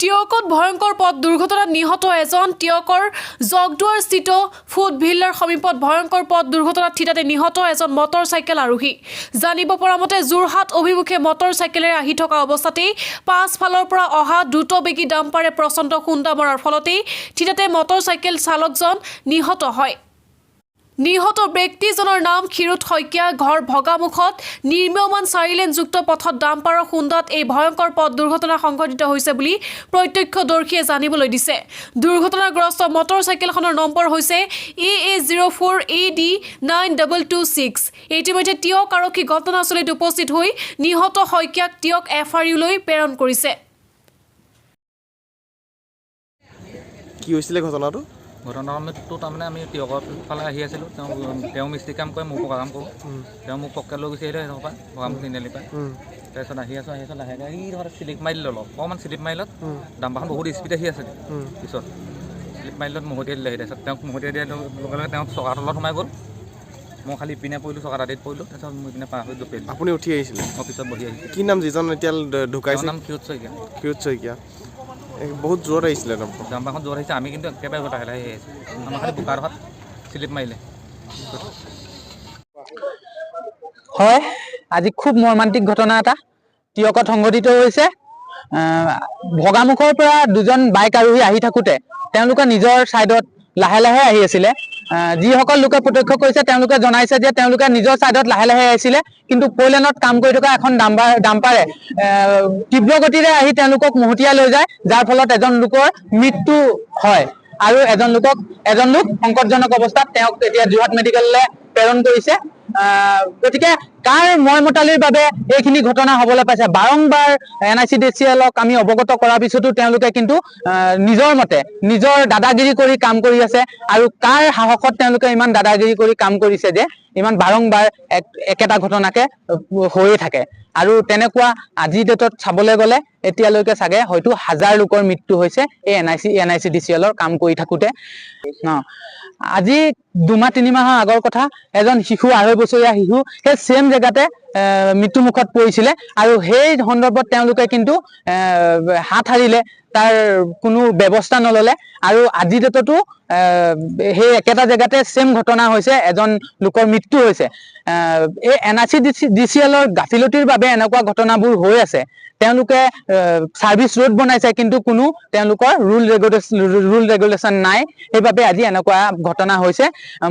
টিয়কত ভয়ঙ্কৰ পথ দুৰ্ঘটনাত নিহত এজন টিয়কৰ জগদুৱাৰস্থিত ফুড ভিলাৰ সমীপত ভয়ঙ্কৰ পথ দুৰ্ঘটনাত থিতাতে নিহত এজন মটৰচাইকেল আৰোহী জানিব পৰা মতে যোৰহাট অভিমুখে মটৰচাইকেলেৰে আহি থকা অৱস্থাতেই পাছফালৰ পৰা অহা দ্ৰুতবেগী ডাম্পাৰে প্ৰচণ্ড খুন্দা মৰাৰ ফলতেই থিতাতে মটৰচাইকেল চালকজন নিহত হয়। নিহত ব্যক্তিজনৰ নাম ক্ষীৰোদ শইকীয়া। ঘৰ ভগামুখত নিৰ্মীয়মান 4 লেনযুক্ত পথত ডাম্পাৰৰ খুন্দাত এই ভয়ঙ্কৰ পথ দুৰ্ঘটনা সংঘটিত হৈছে বুলি প্ৰত্যক্ষদৰ্শীয়ে জানিবলৈ দিছে। দুৰ্ঘটনাগ্ৰস্ত মটৰচাইকেলখনৰ নম্বৰ হৈছে AA04AD9226। ইতিমধ্যে টিয়ক আৰক্ষী ঘটনাস্থলীত উপস্থিত হৈ নিহত শইকীয়াক টিয়ক FRU-লৈ প্ৰেৰণ কৰিছে। কি হৈছিলে ঘটনাটো? ঘটনাটো তাৰমানে আমি টিয়কৰ ফালে আহি আছিলোঁ। তেওঁ মিস্ত্ৰী কাম কৰে, মই পকা কাম কৰোঁ। তেওঁ মোক পককৈ লৈ গুচি আহিলে সেইটোৰ পৰা ভগামুখ তিনিআলিৰ পৰা। তাৰপিছত আহি আছোঁ লাহেকৈ সি ধৰক শ্লিপ মাৰি দিলে, অলপ অকণমান শ্লিপ মাৰিলত ডাম্পাৰখন বহুত স্পীড আহি আছে। পিছত শ্লিপ মাৰিলত মহতিয়াই দিলে। তাৰপিছত তেওঁক মহতিয়াই দিয়াৰ লগে লগে তেওঁ চকাৰ তলত সোমাই গ'ল। মই খালি ইপিনে পৰিলোঁ, চকা দাঁতিত পৰিলোঁ। তাৰপিছত মই ইপিনে পাৰ হৈ জপিলোঁ। আপুনি উঠি আহিছিলে? মই পিছত বহি আহিছোঁ। কি নাম যিজন এতিয়া ঢুকাইছে? নাম ক্ষীৰোদ শইকীয়া। ক্ষীৰোদ শইকীয়া বহুত জোৰত আহিছিলে ডাম্পাৰখন জোৰত আহিছে। আমি কিন্তু একেবাৰে লাহে লাহে আহি আছোঁ। আমাৰ খালি বোকাৰহাট শ্লিপ মাৰিলে। হয়, আজি খুব মৰ্মান্তিক ঘটনা এটা টিয়কত সংঘটিত হৈছে। ভগামুখৰ পৰা দুজন বাইক আৰোহী আহি থাকোঁতে তেওঁলোকে নিজৰ ছাইডত লাহে লাহে আহি আছিলে। যিসকল লোকে প্ৰত্যক্ষ কৰিছে তেওঁলোকে জনাইছে যে তেওঁলোকে নিজৰ ছাইডত লাহে লাহে আহিছিলে, কিন্তু 4 লেনত কাম কৰি থকা এখন ডাম্পাৰে তীব্ৰ গতিৰে আহি তেওঁলোকক মহতিয়াই লৈ যায়, যাৰ ফলত এজন লোকৰ মৃত্যু হয় আৰু এজন লোক সংকটজনক অৱস্থাত তেওঁক এতিয়া যোৰহাট মেডিকেললৈ প্ৰেৰণ কৰিছে। গতিকে কাৰ ময়মতালিৰ বাবে এইখিনি ঘটনা হ'বলৈ পাইছে? বাৰম্বাৰ NICDCLক আমি অৱগত কৰাৰ পিছতো তেওঁলোকে কিন্তু নিজৰ মতে নিজৰ দাদাগিৰি কৰি কাম কৰি আছে। আৰু কাৰ সাহসত তেওঁলোকে ইমান দাদাগিৰি কৰি কাম কৰিছে যে ইমান বাৰম্বাৰ একেটা ঘটনাকে হৈয়ে থাকে। আৰু তেনেকুৱা আজিৰ ডেটত চাবলৈ গ'লে এতিয়ালৈকে চাগে হয়তো 1000 লোকৰ মৃত্যু হৈছে এই NICDCLৰ কাম কৰি থাকোঁতে। আজি 2-3 মাহৰ আগৰ কথা, এজন শিশু 2.5 বছৰীয়া শিশু সেই ছেম জেগাতে মৃত্যুমুখত পৰিছিলে আৰু সেই সন্দৰ্ভত তেওঁলোকে কিন্তু হাত সাৰিলে, তাৰ কোনো ব্যৱস্থা নল'লে। আৰু আজিৰ ডেটতো সেই একেটা জেগাতে ছেম ঘটনা হৈছে, এজন লোকৰ মৃত্যু হৈছে। এই NICDCLৰ গাফিলতিৰ বাবে এনেকুৱা ঘটনাবোৰ হৈ আছে। তেওঁলোকে ছাৰ্ভিচ ৰোড বনাইছে, কিন্তু কোনো তেওঁলোকৰ ৰুল ৰেগুলেশ্যন নাই। সেইবাবে আজি এনেকুৱা ঘটনা হৈছে।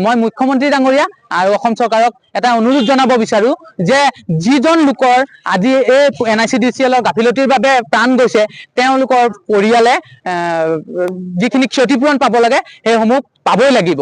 মই মুখ্যমন্ত্ৰী ডাঙৰীয়া আৰু অসম চৰকাৰক এটা অনুৰোধ জনাব বিচাৰোঁ যে যিজন লোকৰ আজি এই NICDCLৰ গাফিলতিৰ বাবে প্ৰাণ গৈছে, তেওঁলোকৰ পৰিয়ালে যিখিনি ক্ষতিপূৰণ পাব লাগে সেইসমূহ পাবই লাগিব।